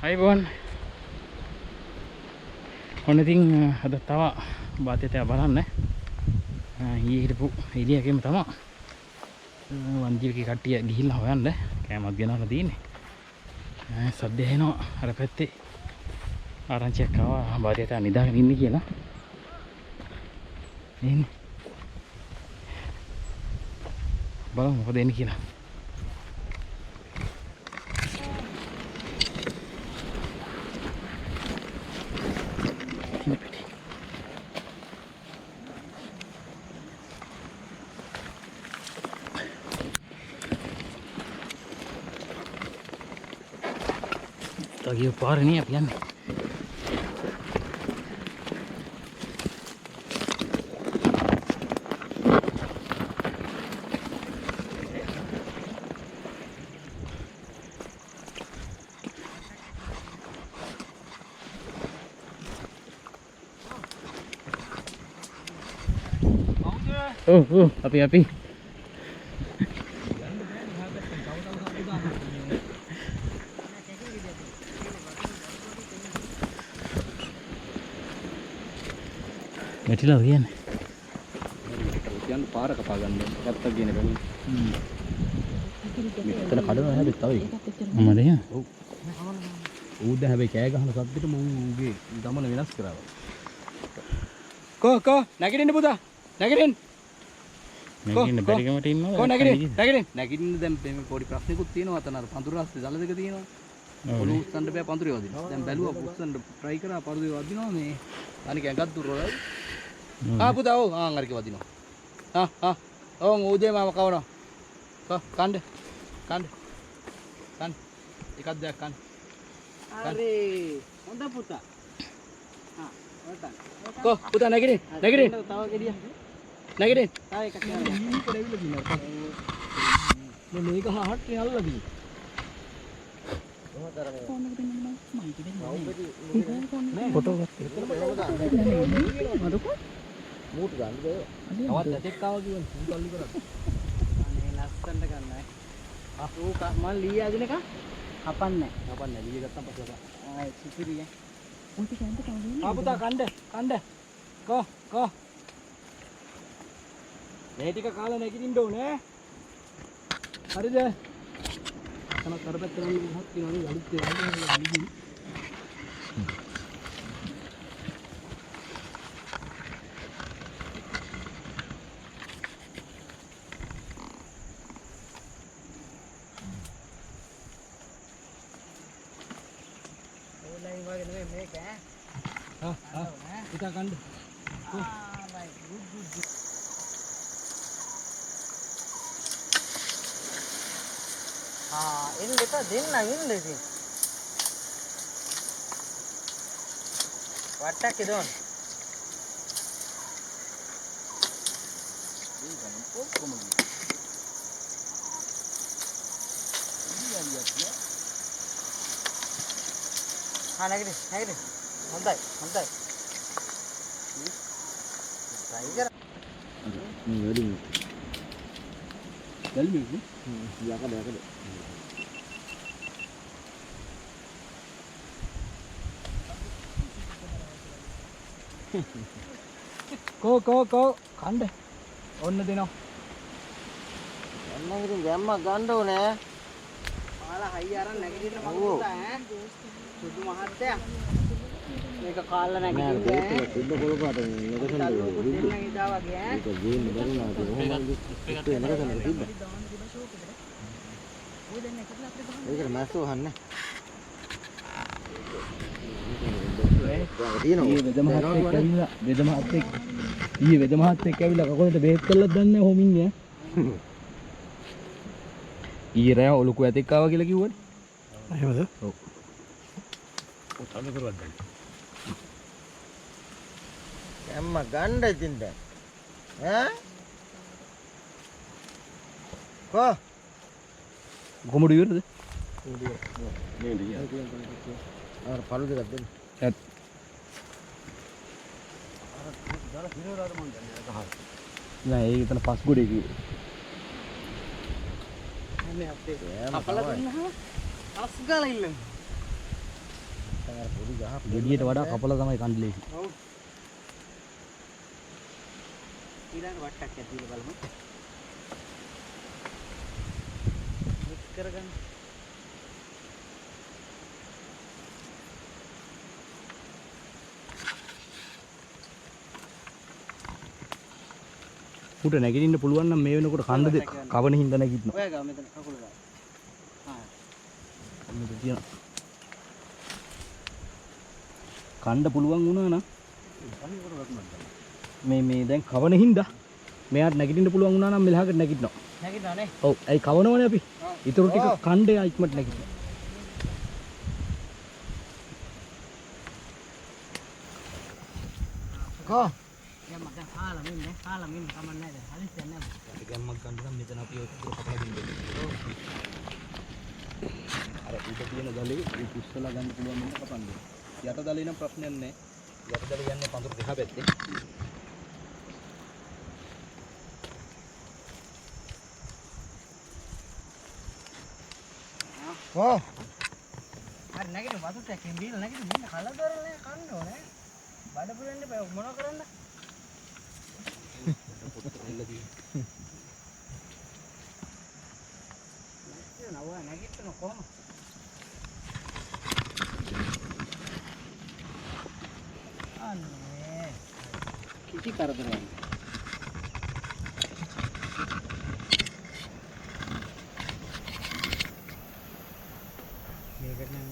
අයිබෝන් ඔන්න ඉතින් අද තව බාතයට බලන්න ඊයේ හිටපු එළියකෙම තමයි වන්දියගේ කට්ටිය ගිහිල්ලා හොයන්න කෑමක් ගෙනල්ලා තියෙන්නේ සද්ද එනවා අර පැත්තේ ආරංචියක් ආවා බාතයට නිදාගෙන ඉන්නේ කියලා එන්නේ බලමු මොකද එන්නේ කියලා lagi par ini apa yan api Metilah gian. Gian parah kepagan deh. Kata gini kan. Kita kada lah habis tahu. Mana ya? Udah habis kayak gak harus itu mau ugi. Kamu nak minas kerana. Ko, nagirin buta, nagirin. Nagirin, beri kamu tim mana? Ko nagirin dem pori prasni kutti no atau nar panturas jalan deket ini no. Kalau usan deh panturi wadi. Dem belu usan try kera panturi wadi no me. Ani kayak gak turun. Puta oh ngarki wadino oh ngude mama kawana kande ikat dia kan are honda puta puta nagirin tawa ke dia nagirin tawa ikat dia ini kode भी लगी ना मैं कहा हट के हल लगी photo मूट गाल गए आवाज देख का होगी फोन कॉल करा अने लස්සන්ට ගන්නයි ආ का මන් ලී ආගෙන का කපන්නේ ලී ගත්තා පස්සේ ආ සිසිරිය උන්ට කන්ද කවුද ආපුතා කණ්ඩ කෝ මේ ටික කාලා නැගිටින්න ඕනේ හරිද කන කරපත් කරන්න මොහොත් කියනවා අලුත් දේවල් kita kan baik good ini kita dinna ini sih watta kidon ini kan කොමද නැගිටින් හොඳයි Tiger. Ini wedding. Dalmi ni? Ya kada. Ko kande. ඔන්න දෙනවා. ඔන්න ඉතින් ගැම්මක් ගන්න ඕනේ. පාලා හයි අරන් නැගිටින්න මම පුතා ඈ. සුදු මහත්තයා. මේක කාලා නැගිටින්න ඈ. සුදු පොළ පාට නේකසන් දෙන්න ඉදා වගේ ඈ. ඒක ගේන්න බැරිලා කොහොමද? ඒක නේකසන් තිබ්බ. ඔය දෙන්න එකලා අපිට ගහන්න. ඒකට මැස්සෝ අහන්නේ. වෙද මහත්තයෙක් ඇවිල්ලා කකුලට බෙහෙත් කළාද දන්නේ නැහැ හොමින්නේ ඊයේ රෑ ඔලුකු ඇතෙක් ආවා කියලා කිව්වනේ එහෙමද ඔව් ඔතන කරුවත් දැන් අම්මා ගන්න ඉතින් දැන් ඈ කො කොමුඩු ඉවරද නේද ආර පළු දෙකක් දෙන්න nah ini kita pas gue deh gitu ini update apa lagi nah pas segala ini ගෙඩියට වඩා කපලා තමයි කන්න ලේසි. ඔව්. ඊළඟ වට්ටක් ඇතුළේ බලමු. මික්ස් කරගන්න. උට නැගිටින්න පුළුවන් නම් මේ වෙනකොට කන්න දෙක කවන හින්දා නැගිටිනවා. ඔය ගා මෙතන කකුල ගා. හා. මෙතන තියෙන කන්න පුළුවන් වුණා නම් මේ දැන් කවන හින්දා මෙයාට නැගිටින්න පුළුවන් වුණා නම් මෙලහකට නැගිටිනවා. නැගිටිනවා නේ. ඔව්. ඇයි කවනවනේ අපි. ඊටු ටික කණ්ඩේ ඉක්මනට නැගිටිනවා. කෝ. දැන් මම කාලා මින්නේ කමන්නේ නැහැ. හරියට නැහැ. අපි ගැම්මක් ගන්න නම් මෙතන අපි ඔය කපලා දෙන්න. අර උඩ තියෙන දලේ ඒ පුස්සලා ගන්න පුළුවන් නම් කපන්න. යට දලේ නම් ප්‍රශ්නයක් නැහැ. යට දලේ යන්නේ පඳුරු දෙහා පැත්තේ. කෝ. හරි නැගිටින වතුරට කැම් බීලා නැගිටින මෙන්න කලදරනේ කන්න ඕනේ. බඩ පුරෙන්න බෑ මොන කරන්න? නැගිටින කොහොම? අනේ කිසි කරදරයක් නැහැ. මේකට නම්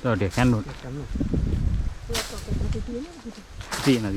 Tuh dia kan Tina.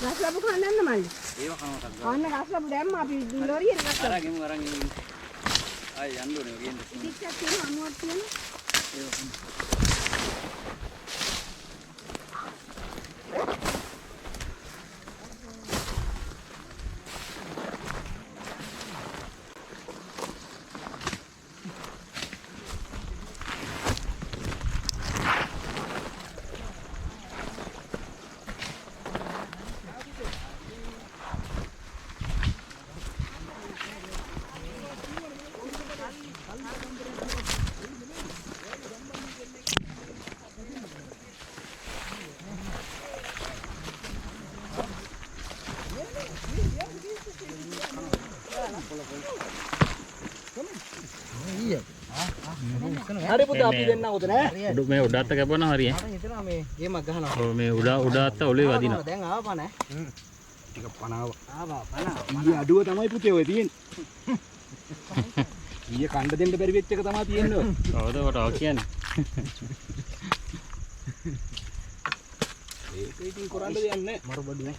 Rasabu kanan mali. ඒව කනවා ටක් Kanan rasabu දැම්ම අපි ලොරියෙන් ගත්තා. අරගෙන අරගෙන ආය යන්න ඕනේ ගේන්න. පිටිච්චක් තියෙන අමුවක් තියෙන. හරි පුතා අපි දෙන්න උත නෑ. Udah me udah tak apa hari ya? මම හිතනවා මේ ගේමක් ගහනවා. Oh me udah tak oleh wadina. දැන් ආවා නෑ. Tiga panawa. ආවා පණ. ඊයේ අඩුව තමයි පුතේ ඔය තියෙන්නේ. ඊයේ කණ්ඩ දෙන්න බැරි වෙච්ච එක තමයි තියෙන්නේ ඔය. කවුද වට කියන්නේ? ඒක ඉතින් කරන්න දෙයක් නැහැ. මරු බඩු නේ.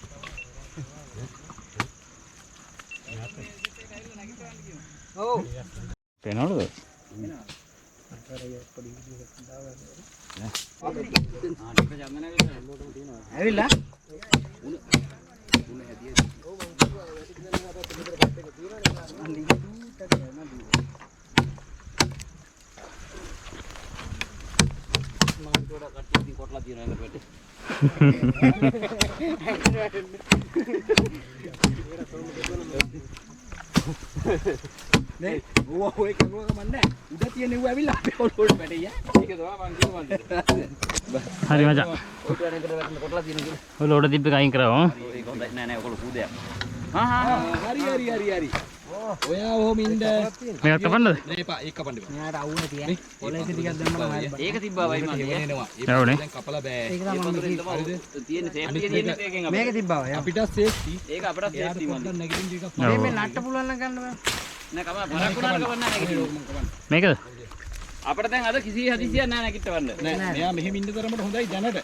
ඔව්. පේනවද? ඇවිල්ලා කොටලා තියෙනවා එකට වැටේ. නේ ඔය කනුවක මන්නේ උඩ තියෙන ඌ ඇවිල්ලා අපේ කොටුවට වැටේ යා. ඒක තමයි මං කියවන්නේ. හරි මචං. කොටුවට එකට වැටෙන කොටලා තියෙන කියලා. ඔය ලෝඩ තිබ්බ කයින් කරාවා. ඒක හොඳයි නෑ නෑ ඔයගොල්ලෝ කූදයක්. හා හරි. ඕ ඔයා ඔහොම ඉන්න. මේක තපන්නද? නේ එපා ඒක කපන්න එපා. මෙයාට අවුල තියන්නේ. පොලේ ටිකක් දැම්මම හරි. ඒක තිබ්බා වයි මන් එනවා. යවනේ. දැන් කපලා බෑ. ඒක තමයි හරිද? තියෙන සේෆ්ටි තියෙන එකෙන් මේක තිබ්බා වයි. අපිට සේෆ්ටි. ඒක අපිට සේෆ්ටි මන්ද. නැගිටින්න ටිකක් මේ නට්ට පුළුවන් නම් ගන්න බෑ. නෑ කම පරක් වුණාට කවන්න නැගිටින්න. මේකද? අපිට දැන් අද කිසි හදිසියක් නෑ නැගිටවන්න. නෑ මෙයා මෙහෙම ඉන්න තරමට හොඳයි දැනට.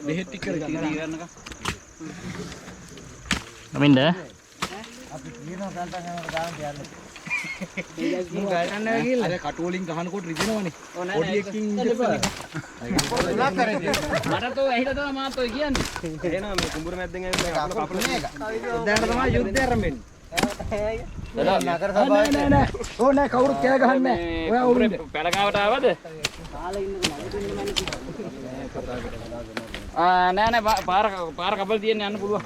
බෙහෙත් ටික කරගන්න. අමින්ද? අපි කියනවා තන්තන් යනකොට ගාන තියන්න. ගන්න ගිහිල්ලා අර කටුවලින් ගහනකොට රිදෙනවනේ. පොඩි එකකින් ඉඳපන්. මට තෝ ඇහිලා තමයි මාත් ඔය කියන්නේ. එනවා මේ කුඹුර මැද්දෙන් ඇවිල්ලා කපලා කපලා මේක. දැන් තමයි යුද්ධය ආරම්භෙන්නේ. නගර සභාවේ නෑ. ඕ නෑ කවුරුත් කෑ ගහන්නේ නෑ. ඔයා උරුන්නේ. පැලකාවට ආවද? නෑ පාර කපල් තියන්න යන්න පුළුවන්.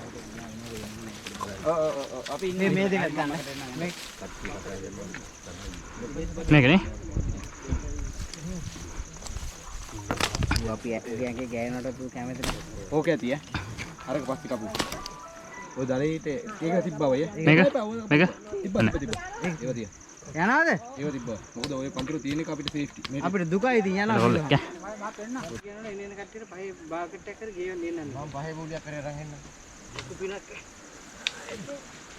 අපි ඉන්නේ මේ දෙකක් ගන්න. මේකනේ. අපි ගෑගේ ගෑනට පු කැමති නෑ. ඕක ඇති ඈ. අරක පස්සේ කපු. ඔය දලේට ඒක තිබ්බා ඔය. මේක තිබ්බා තිබ්බා. ඒව තිය. යනවද? ඒව තිබ්බා. මොකද ඔය පන්තිර තියෙන එක අපිට සේෆ්ටි. අපිට දුකයි ඉතින් යනවා. රෝල් එක. කියනවා එන කට්ටියට පහේ බාකට් එක කර ගේන්න එන්න. මම පහේ බෝඩියක් කරේ අරන් එන්න. කුපිනක්.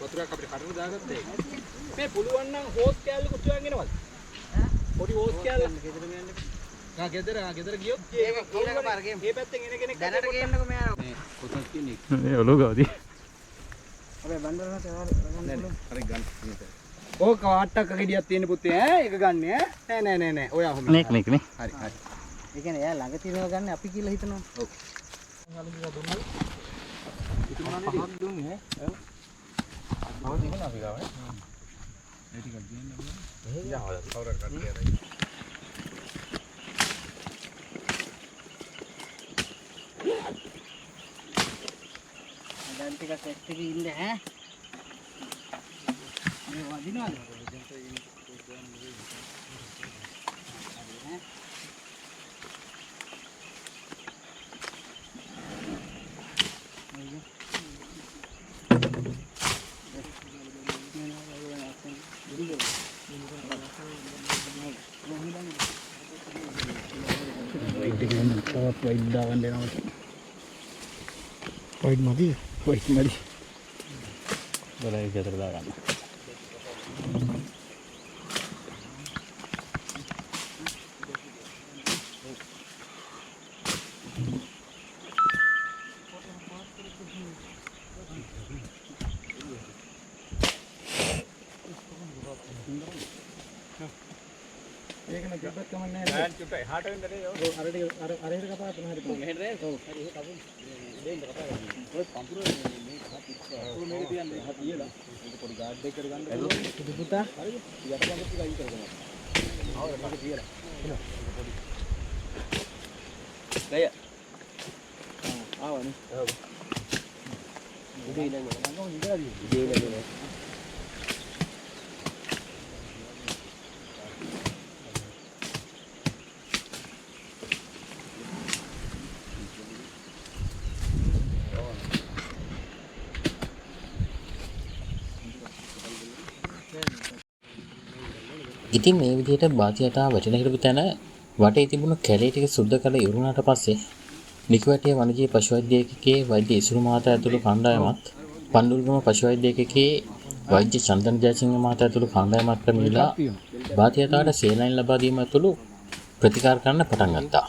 වතුරක් අපිට කටට දාගත්තා. මේ පුළුවන් නම් හෝස් කෑල්ල කුතුයන් එනවද? පොඩි හෝස් කෑල්ල. ගෙදර ගියොත් ඒක කීලක පාර ගේමු. මේ පැත්තෙන් එන කෙනෙක් දැනට ගේන්නකො මෙයා. මේ කොතන තියෙන්නේ? මේ ඔලුව ගාවදී. අපේ බණ්ඩාරකට නෑ හරි ගන්න. ඕක වාට්ටක්ක ගෙඩියක් තියෙන පුතේ ඈ ඒක ගන්න ඈ. නෑ. ඔයා ඔහොම. මේක නේ. හරි. ඒ කියන්නේ එයා ළඟ තියනවා ගන්න අපි කියලා හිතනවා. ඔව්. පහක් දුන්නේ ඈ. අවුල් තිබුණා අපි ගාව නේ. ඒ ටිකක් දෙන්න ඕනේ. යාවල කවුරුහරි කට්ටිය ආරයි. දැන් ටිකක් ටෙස්ට් එකේ ඉන්න ඈ. මේ වදිනවද? වයිට් දාගන්න දෙනවා. වයිඩ් මදි. වයිට් මදි. බලයි ගෙදර දාගන්න. ඒක නේ දෙපැත්ත කමන්නේ නැහැ. දැන් චුට්ටයි හාට වෙන්න දෙයි. ඔව් අර ටික අර එහෙට කතා කරන හරි පුළුවන්. මෙහෙට නේද? ඔව්. හරි ඒක කපුන්. දෙන්න කතා කරන්නේ. ඔය පම්පුර මේ පම්පුර මේක තියන්නේ. හා තියලා. ඒක පොඩි ගාඩ් එකකට ගන්න. පුදු පුතා. හරිද? යට ළඟ ටික අයින් කරගන්න. ආව මට තියලා. එනවා. පොඩි. ගය. ආවනේ. ඔව්. උදේ ඉඳන් මම ඉඳලා දී. උදේ ඉඳන්. ඉතින් මේ විදිහට බාතියතා වැටෙන හිටපු තැන වටේ තිබුණු කැලේ ටික සුද්ධ කරලා ඉවරුණාට පස්සේ නිකුවැටිය වනජීවි පශු වෛද්‍ය ඒකකයේ වෛද්‍ය ඉසුරු මහතා ඇතුළු කණ්ඩායමත් පණ්ඩුල්ගම පශු වෛද්‍ය ඒකකයේ වෛද්‍ය චන්දන ජයසිංහ මහතා ඇතුළු කණ්ඩායමත් පැමිණිලා බාතියතාවට සේලයින් ලබා දීම ඇතුළු ප්‍රතිකාර කරන්න පටන් ගත්තා.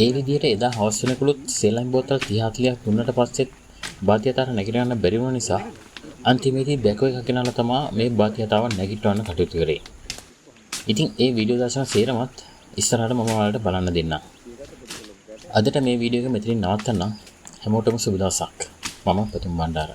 ඒ විදිහට එදා හවස් වෙනකොලුත් සේලයින් බෝතල් 30-40ක් දුන්නට පස්සෙත් බාතියතාවට නැගිටවන්න බැරි වුණ නිසා අන්තිමේදී බැකෝ එක ගෙනල්ලා තමයි මේ බාතියතාව නැගිටවන්න කටයුතු කරේ. ඉතින් ඒ වීඩියෝ දර්ශන සේරමත් ඉස්සරහට මම ඔයාලට බලන්න දෙන්නම්. අදට මේ වීඩියෝ එක මෙතනින් නවත්තන්න. හැමෝටම සුබ දවසක්. මම ප්‍රතුම් බණ්ඩාර.